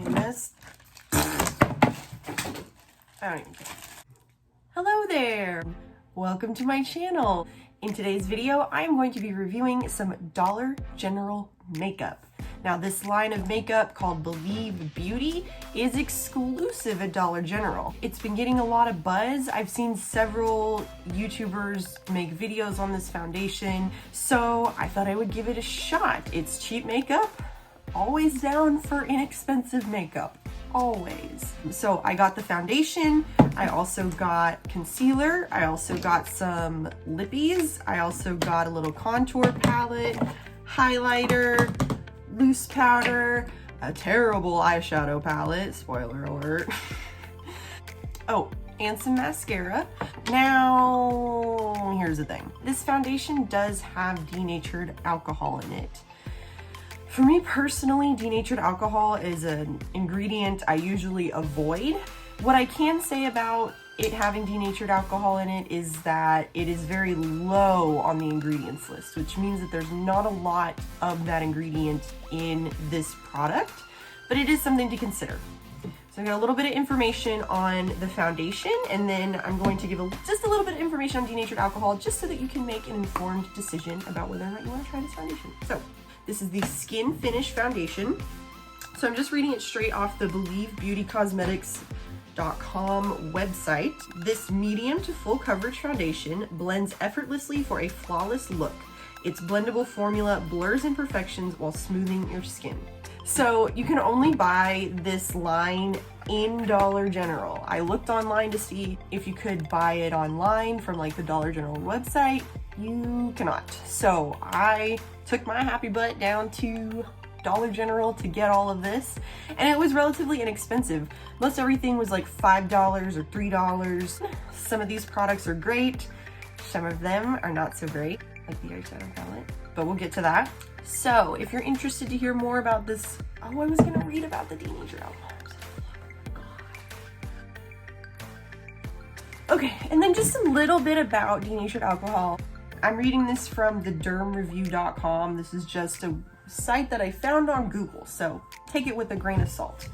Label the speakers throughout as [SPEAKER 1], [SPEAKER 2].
[SPEAKER 1] mess. I don't even care. Hello there! Welcome to my channel. In today's video, I'm going to be reviewing some Dollar General makeup. Now, this line of makeup called Believe Beauty is exclusive at Dollar General. It's been getting a lot of buzz. I've seen several YouTubers make videos on this foundation, so I thought I would give it a shot. It's cheap makeup, always down for inexpensive makeup. Always. So I got the foundation, I also got concealer, I also got some lippies, I also got a little contour palette, highlighter, loose powder, a terrible eyeshadow palette, spoiler alert. Oh, and some mascara. Now, here's the thing. This foundation does have denatured alcohol in it. For me personally, denatured alcohol is an ingredient I usually avoid. What I can say about it having denatured alcohol in it is that it is very low on the ingredients list, which means that there's not a lot of that ingredient in this product, but it is something to consider. So I got a little bit of information on the foundation, and then I'm going to give just a little bit of information on denatured alcohol just so that you can make an informed decision about whether or not you want to try this foundation. So this is the Skin Finish Foundation. So I'm just reading it straight off the believebeautycosmetics.com website. This medium to full coverage foundation blends effortlessly for a flawless look. Its blendable formula blurs imperfections while smoothing your skin. So you can only buy this line in Dollar General. I looked online to see if you could buy it online from like the Dollar General website. You cannot. So I took my happy butt down to Dollar General to get all of this, and it was relatively inexpensive. Most everything was like $5 or $3. Some of these products are great, some of them are not so great, like the eyeshadow palette, but we'll get to that. So if you're interested to hear more about this, I was gonna read about the denatured alcohol. Okay, and then just a little bit about denatured alcohol. I'm reading this from the dermreview.com. This is just a site that I found on Google, so take it with a grain of salt.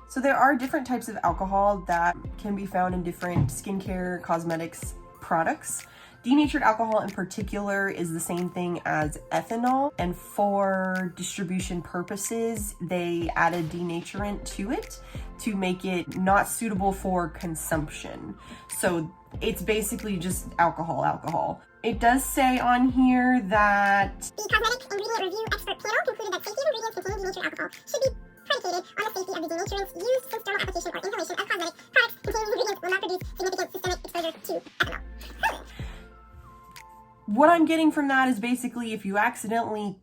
[SPEAKER 1] So there are different types of alcohol that can be found in different skincare cosmetics products. Denatured alcohol in particular is the same thing as ethanol, and for distribution purposes, they added denaturant to it to make it not suitable for consumption. So it's basically just alcohol. It does say on here that
[SPEAKER 2] the Cosmetic Ingredient Review Expert Panel concluded that safety of ingredients containing denatured alcohol should be predicated on the safety of the denaturants used, since dermal application or inhalation of cosmetic products containing ingredients will not produce significant systemic exposure to ethanol.
[SPEAKER 1] What I'm getting from that is basically if you accidentally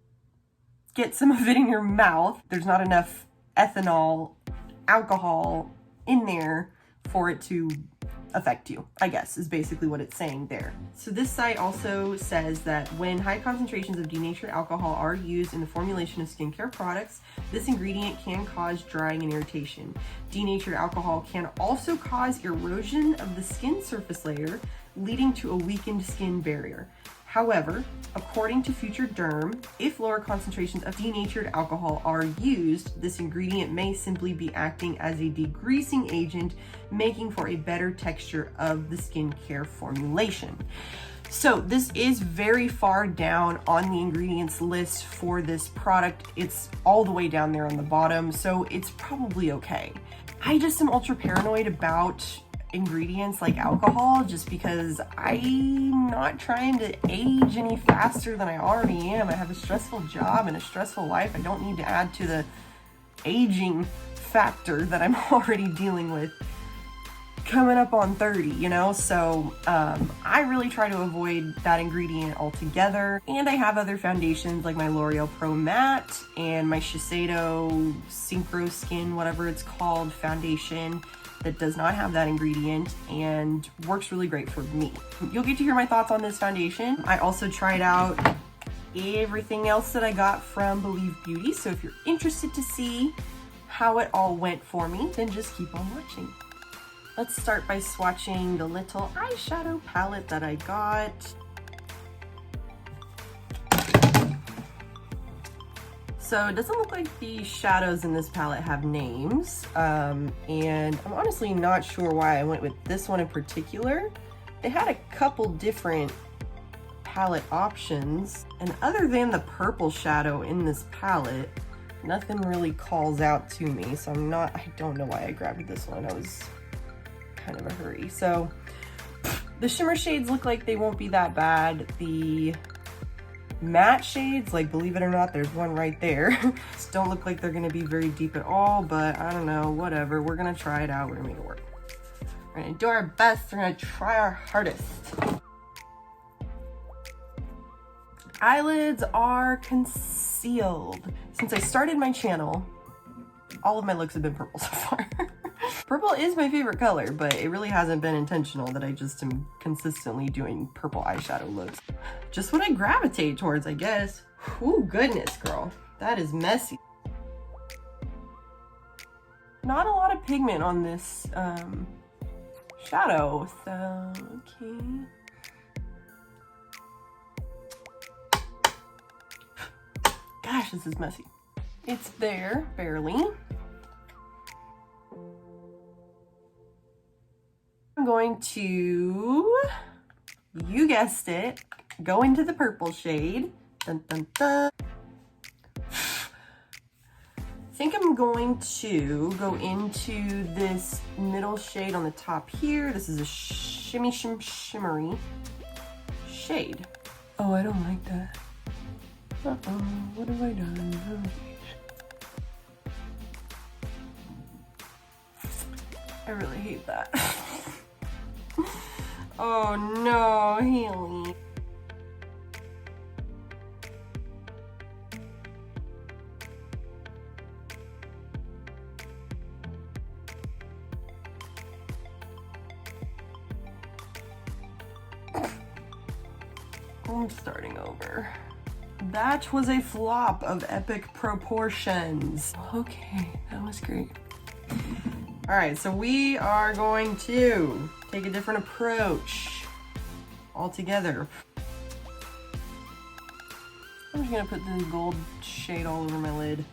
[SPEAKER 1] get some of it in your mouth, there's not enough alcohol in there for it to affect you, I guess, is basically what it's saying there. So this site also says that when high concentrations of denatured alcohol are used in the formulation of skincare products, this ingredient can cause drying and irritation. Denatured alcohol can also cause erosion of the skin surface layer, leading to a weakened skin barrier. However, according to Future Derm, if lower concentrations of denatured alcohol are used, this ingredient may simply be acting as a degreasing agent, making for a better texture of the skincare formulation. So this is very far down on the ingredients list for this product. It's all the way down there on the bottom, so it's probably okay. I just am ultra paranoid about ingredients like alcohol, just because I'm not trying to age any faster than I already am. I have a stressful job and a stressful life. I don't need to add to the aging factor that I'm already dealing with coming up on 30, you know? So I really try to avoid that ingredient altogether. And I have other foundations like my L'Oreal Pro Matte and my Shiseido Synchro Skin, whatever it's called, foundation that does not have that ingredient and works really great for me. You'll get to hear my thoughts on this foundation. I also tried out everything else that I got from Believe Beauty, so if you're interested to see how it all went for me, then just keep on watching. Let's start by swatching the little eyeshadow palette that I got. So it doesn't look like the shadows in this palette have names, and I'm honestly not sure why I went with this one in particular. They had a couple different palette options, and other than the purple shadow in this palette, nothing really calls out to me, so I don't know why I grabbed this one. I was kind of a hurry. So the shimmer shades look like they won't be that bad. The matte shades, like, believe it or not, there's one right there. Just don't look like they're gonna be very deep at all, but I don't know, whatever. We're gonna try it out. We're gonna make it work. We're gonna do our best. We're gonna try our hardest. Eyelids are concealed. Since I started my channel, all of my looks have been purple so far. Purple is my favorite color, but it really hasn't been intentional that I just am consistently doing purple eyeshadow looks. Just what I gravitate towards, I guess. Oh goodness, girl. That is messy. Not a lot of pigment on this shadow, so okay. Gosh, this is messy. It's there, barely. I'm going to, you guessed it, go into the purple shade. Dun, dun, dun. I think I'm going to go into this middle shade on the top here. This is a shimmery shade. Oh, I don't like that. Uh-oh, what have I done? Oh, I really hate that. Oh no, Haley. I'm starting over. That was a flop of epic proportions. Okay, that was great. All right, so we are going to take a different approach altogether. I'm just gonna put this gold shade all over my lid.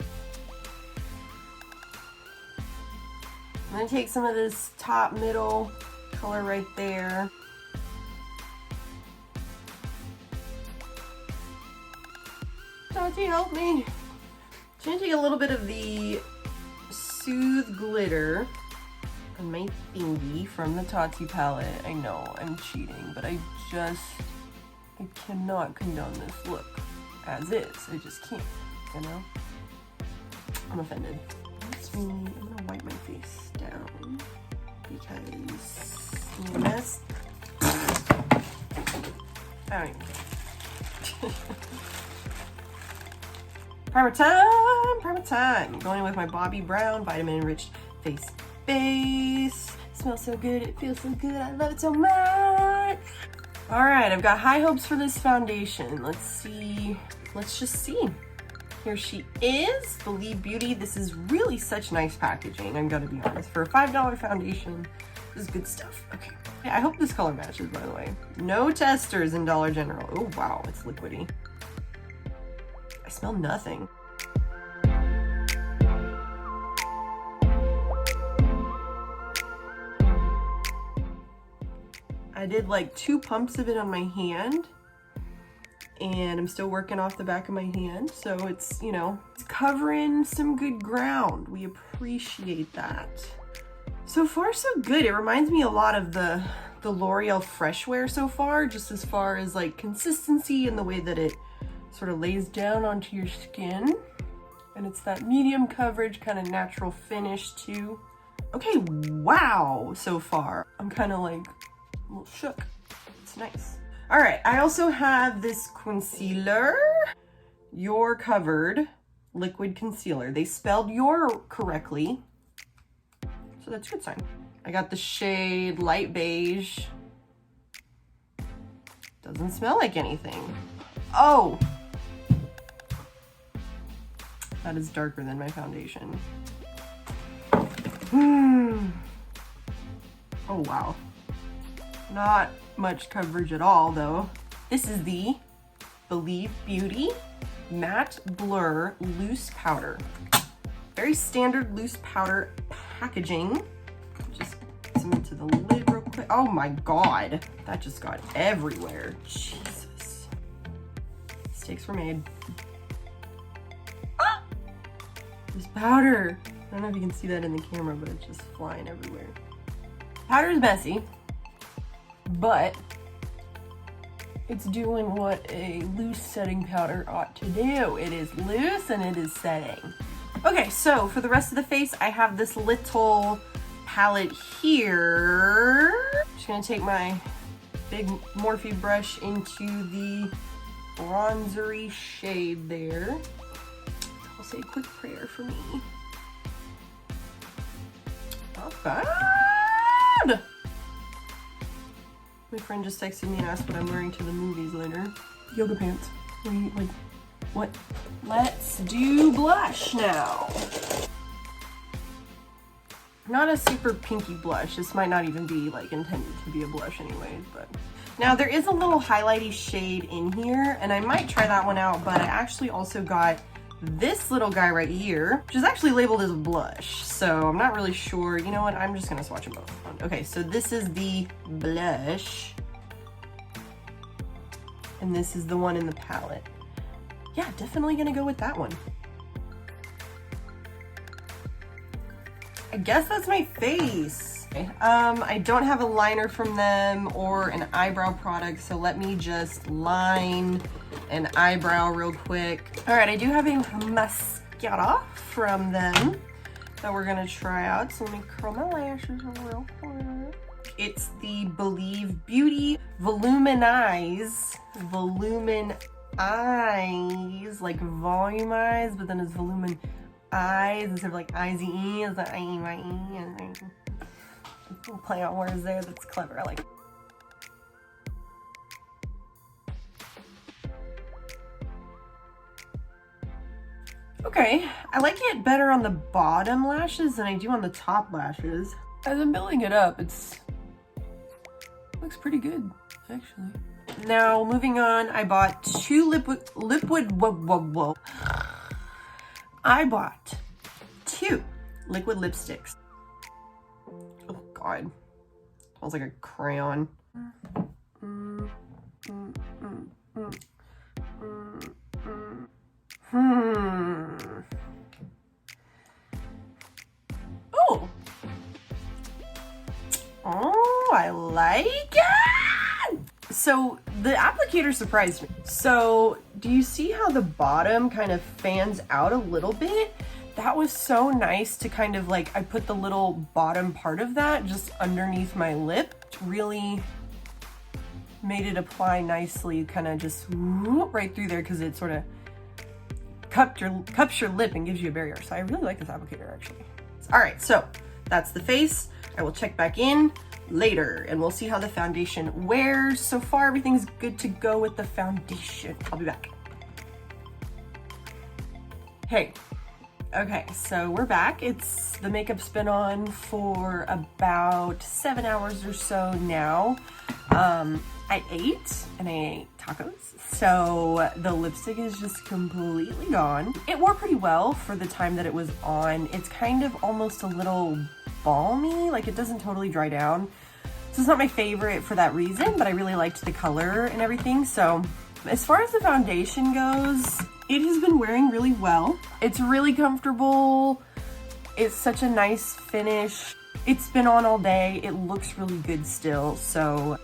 [SPEAKER 1] I'm gonna take some of this top middle color right there. Tati, help me. I'm gonna take a little bit of the Soothe Glitter on my thingy from the Tati palette. I know I'm cheating, but I cannot condone this look as is. I just can't, you know? I'm offended. I'm gonna wipe my face down because I'm a mess. I don't even care. Primer time! Primer time! Going in with my Bobbi Brown Vitamin Enriched Face Base. It smells so good. It feels so good. I love it so much. All right, I've got high hopes for this foundation. Let's see. Let's just see. Here she is, Believe Beauty. This is really such nice packaging, I'm gonna be honest. For a $5 foundation, this is good stuff. Okay. I hope this color matches, by the way. No testers in Dollar General. Oh, wow, it's liquidy. I smell nothing. I did like 2 pumps of it on my hand, and I'm still working off the back of my hand, so it's, you know, it's covering some good ground. We appreciate that. So far, so good. It reminds me a lot of the L'Oreal Fresh Wear so far, just as far as like consistency and the way that it sort of lays down onto your skin. And it's that medium coverage, kind of natural finish too. Okay, wow, so far. I'm kind of like a little shook. It's nice. All right, I also have this concealer, You're Covered liquid concealer. They spelled your correctly, so that's a good sign. I got the shade Light Beige. Doesn't smell like anything. Oh! That is darker than my foundation. Oh, wow. Not much coverage at all, though. This is the Believe Beauty Matte Blur Loose Powder. Very standard loose powder packaging. Just some into the lid real quick. Oh my God, that just got everywhere. Jesus. Mistakes were made. Ah! This powder. I don't know if you can see that in the camera, but it's just flying everywhere. Powder is messy, but it's doing what a loose setting powder ought to do. It is loose and it is setting. Okay, so for the rest of the face, I have this little palette here. Just gonna take my big Morphe brush into the bronzery shade there. I'll say a quick prayer for me. Not bad! My friend just texted me and asked what I'm wearing to the movies later. Yoga pants. Wait, what? Let's do blush now. Not a super pinky blush. This might not even be like intended to be a blush anyways, but. Now there is a little highlighty shade in here and I might try that one out, but I actually also got this little guy right here, which is actually labeled as a blush. So I'm not really sure. You know what? I'm just gonna swatch them both. Okay, so this is the blush. And this is the one in the palette. Yeah, definitely gonna go with that one. I guess that's my face. Okay. I don't have a liner from them or an eyebrow product, so let me just line an eyebrow real quick. All right, I do have a mascara from them that we're gonna try out. So let me curl my lashes real quick. It's the Believe Beauty Voluminize. Voluminize, like volumize, but then it's volumin eyes instead of like I-Z-E, it's like I-E-Y-E. We'll play on words there, that's clever, I like it. Okay, I like it better on the bottom lashes than I do on the top lashes. As I'm building it up, looks pretty good, actually. Now, moving on, I bought two I bought two liquid lipsticks. Oh God, smells like a crayon. Oh, I like it. So the applicator surprised me. So do you see how the bottom kind of fans out a little bit? That was so nice to kind of like, I put the little bottom part of that just underneath my lip. It really made it apply nicely, kind of just right through there because it sort of cups your lip and gives you a barrier. So I really like this applicator actually. All right, so that's the face. I will check back in later and we'll see how the foundation wears. So far, everything's good to go with the foundation. I'll be back. Hey, okay, so we're back. The makeup's been on for about 7 hours or so now. I ate and I ate tacos. So the lipstick is just completely gone. It wore pretty well for the time that it was on. It's kind of almost a little balmy, like it doesn't totally dry down. So it's not my favorite for that reason, but I really liked the color and everything. So as far as the foundation goes, it has been wearing really well. It's really comfortable. It's such a nice finish. It's been on all day. It looks really good still. So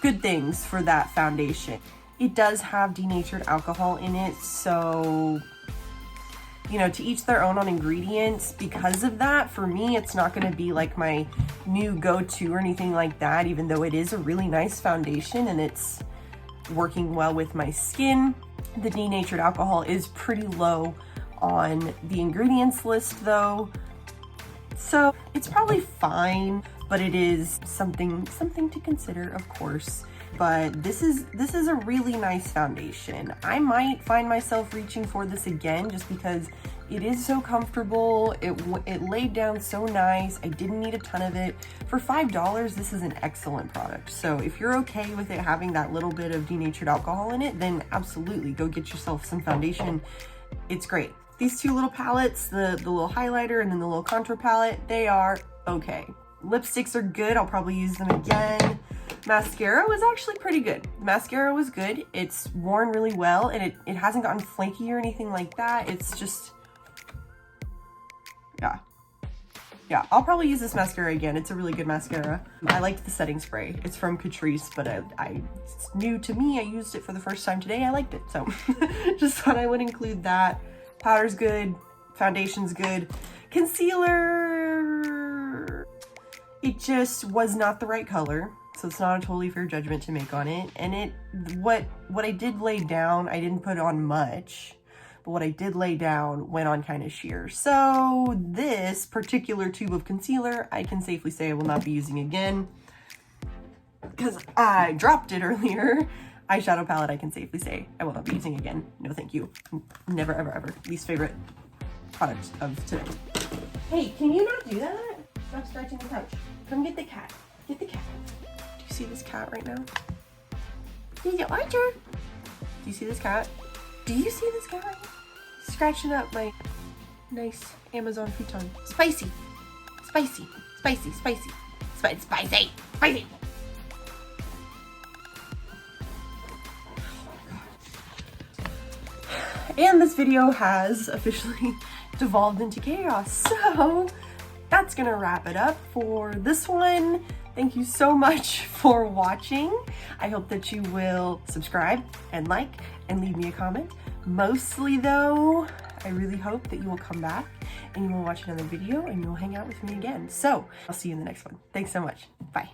[SPEAKER 1] good things for that foundation. It does have denatured alcohol in it. So, you know, to each their own on ingredients. Because of that, for me, it's not going to be like my new go-to or anything like that, even though it is a really nice foundation and it's working well with my skin. The denatured alcohol is pretty low on the ingredients list though. So it's probably fine, but it is something to consider, of course. But this is a really nice foundation. I might find myself reaching for this again just because It is so comfortable. It laid down so nice. I didn't need a ton of it. For $5, this is an excellent product. So if you're okay with it having that little bit of denatured alcohol in it, then absolutely go get yourself some foundation. It's great. These two little palettes, the little highlighter and then the little contour palette, they are okay. Lipsticks are good. I'll probably use them again. Mascara was actually pretty good. Mascara was good. It's worn really well, and it hasn't gotten flaky or anything like that. It's just, yeah, I'll probably use this mascara again. It's a really good mascara. I liked the setting spray. It's from Catrice, but it's new to me. I used it for the first time today. I liked it, so just thought I would include that. Powder's good. Foundation's good. Concealer, it just was not the right color. So it's not a totally fair judgment to make on it. And what I did lay down, I didn't put on much, but what I did lay down went on kind of sheer. So this particular tube of concealer, I can safely say I will not be using again because I dropped it earlier. Eyeshadow palette, I can safely say I will not be using again. No, thank you. Never, ever, ever. Least favorite product of today. Hey, can you not do that? Stop scratching the couch. Come get the cat. Get the cat. Do you see this cat right now? He's an Archer. Do you see this cat? Do you see this cat right now? Scratching up my nice Amazon futon. Spicy. Spicy. Spicy. Spicy. Spicy. Spicy. And this video has officially devolved into chaos. So that's gonna wrap it up for this one. Thank you so much for watching. I hope that you will subscribe and like and leave me a comment. Mostly though, I really hope that you will come back and you will watch another video and you will hang out with me again. So I'll see you in the next one. Thanks so much. Bye.